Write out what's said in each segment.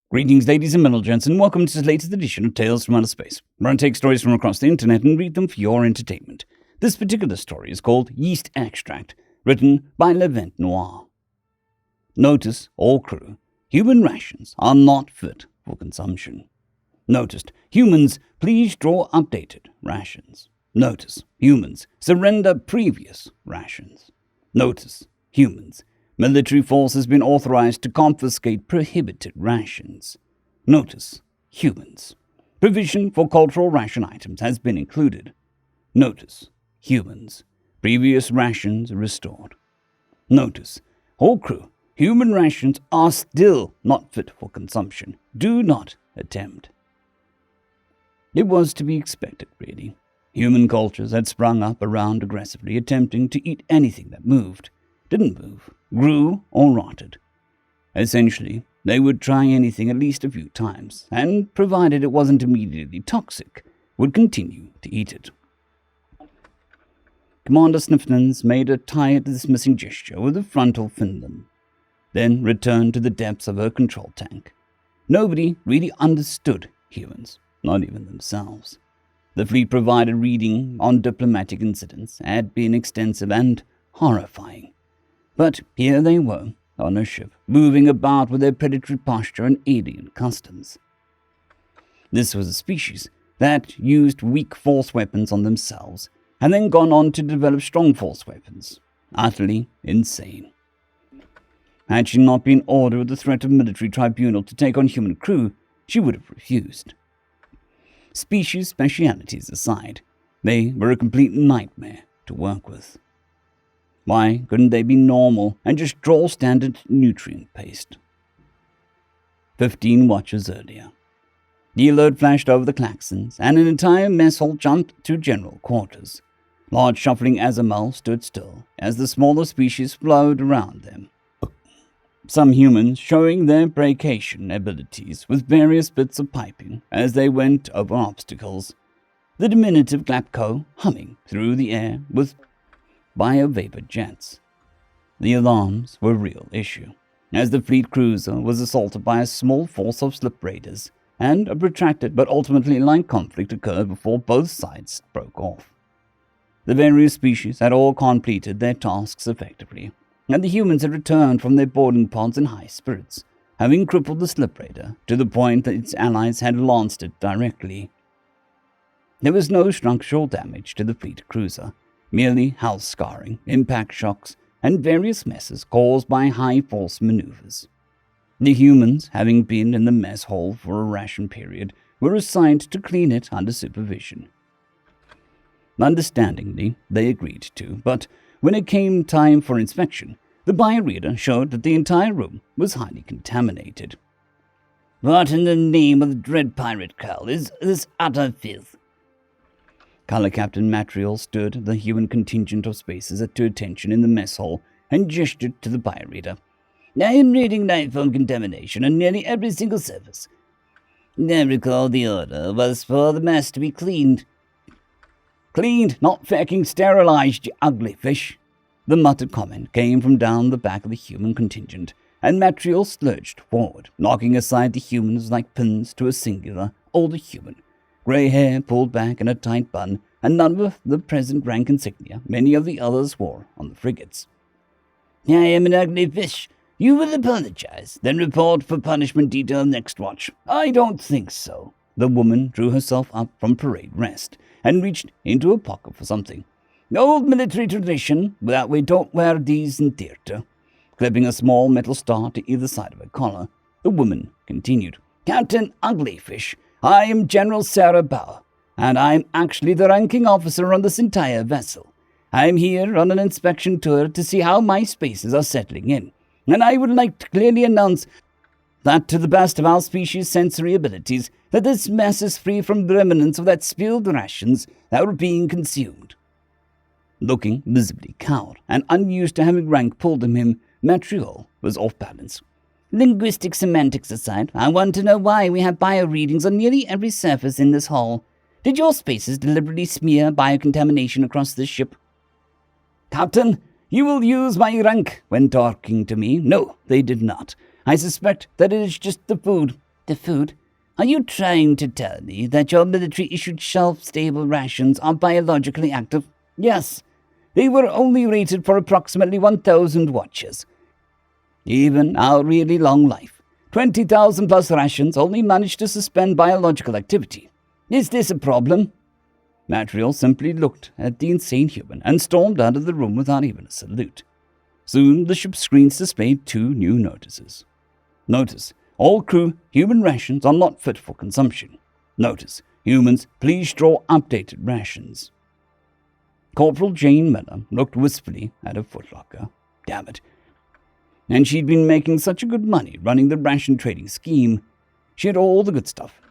Greetings, ladies and gents, and welcome to the latest edition of Tales from Outer Space, where I take stories from across the internet and read them for your entertainment. This particular story is called Yeast Extract, written by Levent Noir. Notice, all crew, human rations are not fit for consumption. Notice, humans, please draw updated rations. Notice, humans, surrender previous rations. Notice, humans, military force has been authorized to confiscate prohibited rations. Notice, humans. Provision for cultural ration items has been included. Notice, humans. Previous rations restored. Notice, all crew, human rations are still not fit for consumption. Do not attempt. It was to be expected, really. Human cultures had sprung up around aggressively attempting to eat anything that moved, didn't move, grew, or rotted. Essentially, they would try anything at least a few times, and provided it wasn't immediately toxic, would continue to eat it. Commander Snifflins made a tired, dismissing gesture with a frontal fin, then returned to the depths of her control tank. Nobody really understood humans, not even themselves. The fleet provided reading on diplomatic incidents had been extensive and horrifying. But here they were, on a ship, moving about with their predatory posture and alien customs. This was a species that used weak force weapons on themselves, and then gone on to develop strong force weapons. Utterly insane. Had she not been ordered with the threat of military tribunal to take on human crew, she would have refused. Species specialities aside, they were a complete nightmare to work with. Why couldn't they be normal and just draw standard nutrient paste? 15 watches earlier. The alert flashed over the klaxons, and an entire mess hall jumped to general quarters. Large shuffling Azamal stood still as the smaller species flowed around them. Some humans showing their bracation abilities with various bits of piping as they went over obstacles. The diminutive Glapco humming through the air with biovapor jets. The alarms were a real issue, as the fleet cruiser was assaulted by a small force of slip raiders, and a protracted but ultimately light conflict occurred before both sides broke off. The various species had all completed their tasks effectively, and the humans had returned from their boarding pods in high spirits, having crippled the slip raider to the point that its allies had lanced it directly. There was no structural damage to the fleet cruiser, merely health scarring, impact shocks, and various messes caused by high-force maneuvers. The humans, having been in the mess hall for a ration period, were assigned to clean it under supervision. Understandingly, they agreed to, but when it came time for inspection, the bioreader showed that the entire room was highly contaminated. "What in the name of the dread pirate Curl is this utter filth?" Color Captain Matriel stood the human contingent of spaces at attention in the mess hall and gestured to the bioreader. "I am reading life form contamination on nearly every single surface. I recall the order was for the mess to be cleaned." "Cleaned, not fucking sterilized, you ugly fish." The muttered comment came from down the back of the human contingent, and Matriel lurched forward, knocking aside the humans like pins to a singular, older human. Grey hair pulled back in a tight bun, and none of the present rank insignia many of the others wore on the frigates. "I am an ugly fish. You will apologize, then report for punishment detail next watch." "I don't think so." The woman drew herself up from parade rest, and reached into her pocket for something. "Old military tradition, that we don't wear these in theatre." Clipping a small metal star to either side of her collar, the woman continued. "Captain Uglyfish, I am General Sarah Bauer, and I am actually the ranking officer on this entire vessel. I am here on an inspection tour to see how my spaces are settling in, and I would like to clearly announce that to the best of our species' sensory abilities, that this mess is free from the remnants of that spilled rations that were being consumed." Looking visibly cowed and unused to having rank pulled on him, Matriol was off balance. "Linguistic semantics aside, I want to know why we have bio-readings on nearly every surface in this hall. Did your spaces deliberately smear biocontamination across this ship?" "Captain, you will use my rank when talking to me." "No, they did not. I suspect that it is just the food." The food? Are you trying to tell me that your military-issued shelf-stable rations are biologically active? Yes. They were only rated for approximately 1,000 watches. Even our really long life, 20,000 plus rations only managed to suspend biological activity. Is this a problem? Matriel simply looked at the insane human and stormed out of the room without even a salute. Soon the ship's screens displayed 2 new notices. Notice: all crew, human rations are not fit for consumption. Notice: humans, please draw updated rations. Corporal Jane Miller looked wistfully at her footlocker. Damn it. And she'd been making such a good money running the ration trading scheme. She had all the good stuff: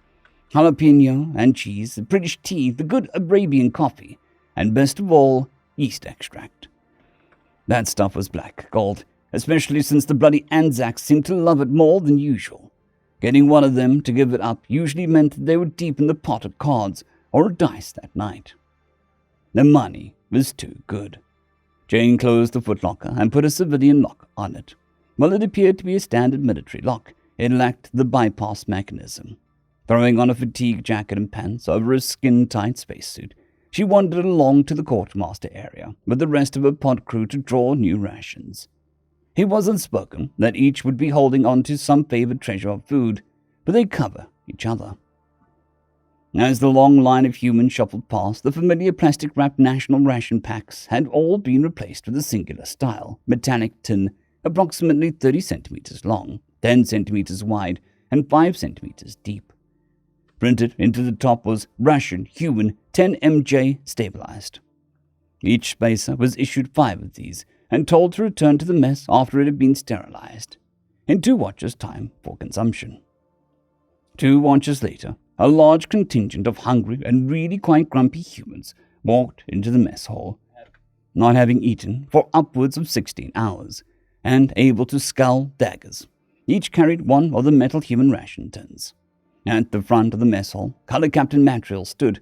jalapeno and cheese, the British tea, the good Arabian coffee, and best of all, yeast extract. That stuff was black gold, especially since the bloody Anzacs seemed to love it more than usual. Getting one of them to give it up usually meant that they were deep in the pot of cards or dice that night. The money was too good. Jane closed the footlocker and put a civilian lock on it. While it appeared to be a standard military lock, it lacked the bypass mechanism. Throwing on a fatigue jacket and pants over a skin-tight spacesuit, she wandered along to the quartermaster area with the rest of her pod crew to draw new rations. It was unspoken that each would be holding on to some favored treasure of food, but they cover each other. As the long line of humans shuffled past, the familiar plastic-wrapped national ration packs had all been replaced with a singular style, metallic tin, approximately 30 centimeters long, 10 centimeters wide, and 5 centimeters deep. Printed into the top was Ration Human 10 MJ Stabilized. Each spacer was issued 5 of these and told to return to the mess after it had been sterilized, in 2 watches' time for consumption. 2 watches later, a large contingent of hungry and really quite grumpy humans walked into the mess hall, not having eaten for upwards of 16 hours, and able to scull daggers. Each carried 1 of the metal human ration tins. At the front of the mess hall, Color Captain Matriel stood.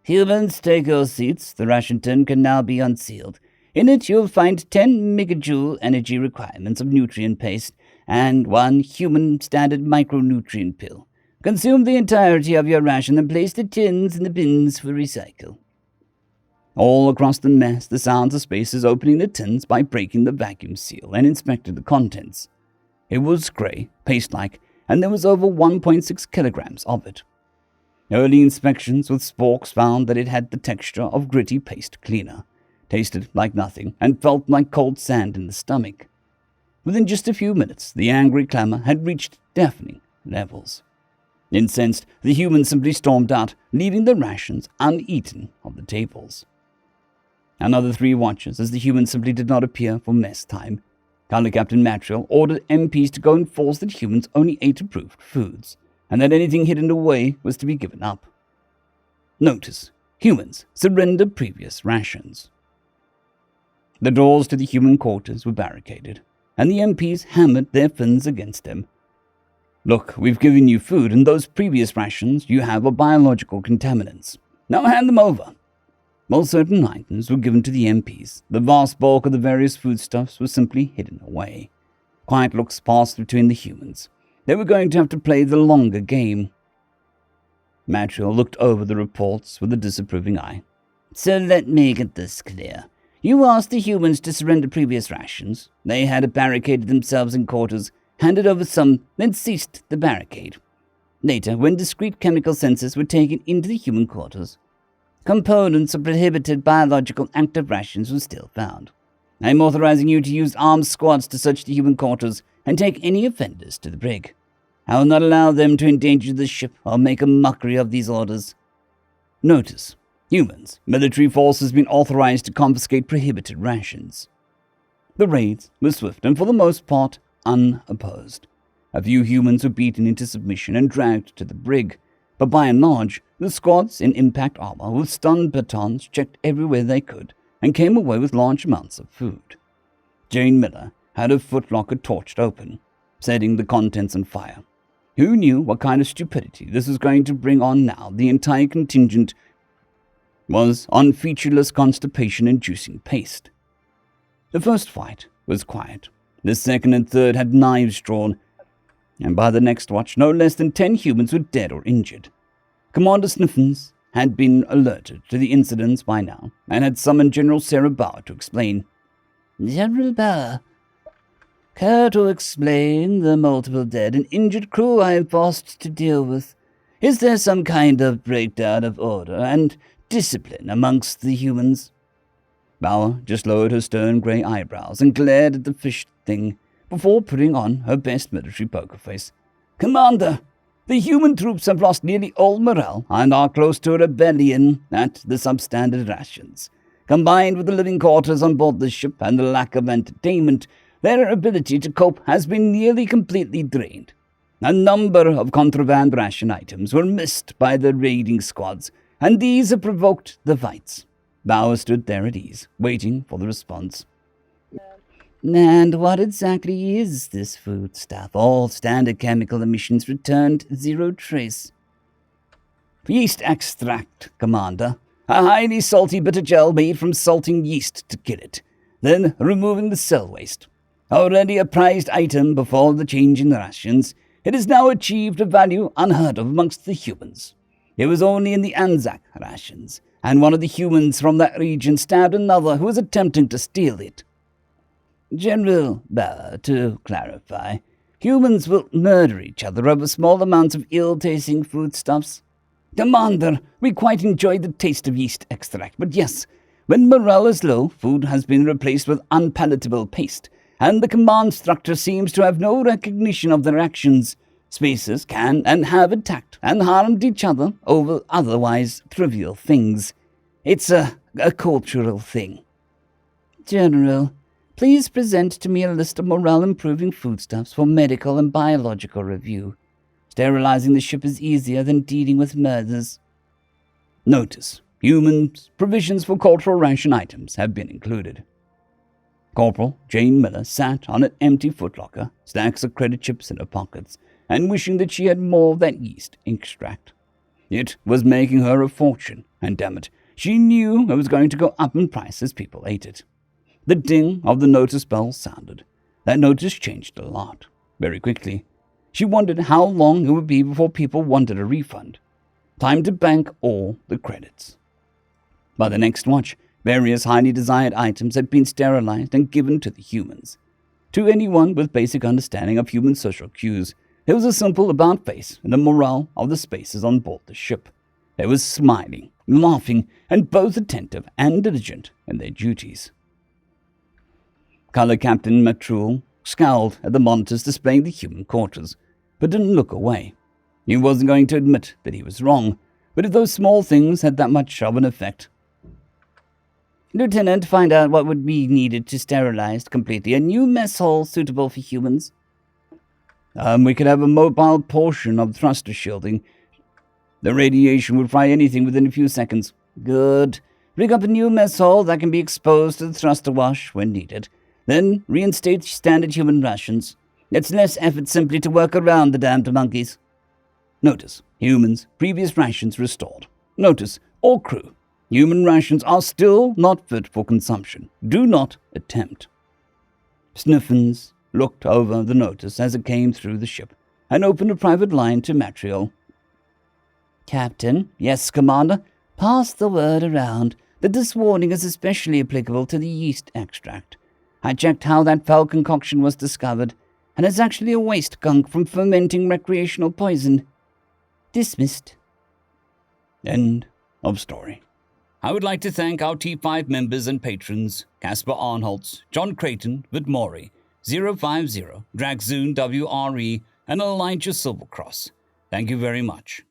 Humans, take your seats. The ration tin can now be unsealed. In it you'll find 10 megajoule energy requirements of nutrient paste and 1 human standard micronutrient pill. Consume the entirety of your ration and place the tins in the bins for recycle. All across the mess, the sounds of spacers opening the tins by breaking the vacuum seal and inspected the contents. It was grey, paste-like, and there was over 1.6 kilograms of it. Early inspections with sporks found that it had the texture of gritty paste cleaner, tasted like nothing, and felt like cold sand in the stomach. Within just a few minutes, the angry clamor had reached deafening levels. Incensed, the humans simply stormed out, leaving the rations uneaten on the tables. Another 3 watches, as the humans simply did not appear for mess time. Color Captain Matriel ordered MPs to go enforce that humans only ate approved foods, and that anything hidden away was to be given up. Notice: humans, surrender previous rations. The doors to the human quarters were barricaded, and the MPs hammered their fins against them. Look, we've given you food, and those previous rations you have are biological contaminants. Now hand them over. While certain items were given to the MPs, the vast bulk of the various foodstuffs was simply hidden away. Quiet looks passed between the humans. They were going to have to play the longer game. Matriel looked over the reports with a disapproving eye. So let me get this clear. You asked the humans to surrender previous rations. They had barricaded themselves in quarters, handed over some, then ceased the barricade. Later, when discrete chemical sensors were taken into the human quarters, components of prohibited biological active rations were still found. I'm authorizing you to use armed squads to search the human quarters and take any offenders to the brig. I will not allow them to endanger the ship or make a mockery of these orders. Notice: humans, military force has been authorized to confiscate prohibited rations. The raids were swift and for the most part unopposed. A few humans were beaten into submission and dragged to the brig, but by and large, the squads in impact armor with stun batons checked everywhere they could and came away with large amounts of food. Jane Miller had her footlocker torched open, setting the contents on fire. Who knew what kind of stupidity this was going to bring on now? The entire contingent was on featureless constipation-inducing paste. The first fight was quiet. The second and third had knives drawn, and by the next watch, no less than 10 humans were dead or injured. Commander Sniffens had been alerted to the incidents by now, and had summoned General Sarah Bauer to explain. General Bauer, care to explain the multiple dead and injured crew I am forced to deal with? Is there some kind of breakdown of order and discipline amongst the humans? Bauer just lowered her stern grey eyebrows and glared at the fish thing before putting on her best military poker face. Commander, the human troops have lost nearly all morale and are close to a rebellion at the substandard rations. Combined with the living quarters on board the ship and the lack of entertainment, their ability to cope has been nearly completely drained. A number of contraband ration items were missed by the raiding squads, and these have provoked the fights. Bauer stood there at ease, waiting for the response. And what exactly is this foodstuff? All standard chemical emissions returned, zero trace. Yeast extract, Commander. A highly salty bitter gel made from salting yeast to kill it, then removing the cell waste. Already a prized item before the change in rations, it has now achieved a value unheard of amongst the humans. It was only in the Anzac rations, and one of the humans from that region stabbed another who was attempting to steal it. General Bauer, to clarify, humans will murder each other over small amounts of ill-tasting foodstuffs. Commander, we quite enjoy the taste of yeast extract, but yes, when morale is low, food has been replaced with unpalatable paste, and the command structure seems to have no recognition of their actions. Species can and have attacked and harmed each other over otherwise trivial things. It's a cultural thing. General, please present to me a list of morale-improving foodstuffs for medical and biological review. Sterilizing the ship is easier than dealing with murders. Notice, humans' provisions for cultural ration items have been included. Corporal Jane Miller sat on an empty footlocker, stacks of credit chips in her pockets, and wishing that she had more of that yeast extract. It was making her a fortune, and damn it, she knew it was going to go up in price as people ate it. The ding of the notice bell sounded. That notice changed a lot, very quickly. She wondered how long it would be before people wanted a refund. Time to bank all the credits. By the next watch, various highly desired items had been sterilized and given to the humans. To anyone with basic understanding of human social cues, there was a simple about-face in the morale of the spaces on board the ship. They were smiling, laughing, and both attentive and diligent in their duties. Color Captain Matrule scowled at the monitors displaying the human quarters, but didn't look away. He wasn't going to admit that he was wrong, but if those small things had that much of an effect. Lieutenant, find out what would be needed to sterilize completely a new mess hall suitable for humans. We could have a mobile portion of thruster shielding. The radiation would fry anything within a few seconds. Good. Rig up a new mess hall that can be exposed to the thruster wash when needed. Then reinstate standard human rations. It's less effort simply to work around the damned monkeys. Notice, humans, previous rations restored. Notice, all crew, human rations are still not fit for consumption. Do not attempt. Sniffens looked over the notice as it came through the ship and opened a private line to Matriol. Captain, yes, Commander, pass the word around that this warning is especially applicable to the yeast extract. I checked how that foul concoction was discovered, and it's actually a waste gunk from fermenting recreational poison. Dismissed. End of story. I would like to thank our T5 members and patrons, Casper Arnholtz, John Creighton, Vidmori, 050, Dragzoon WRE, and Elijah Silvercross. Thank you very much.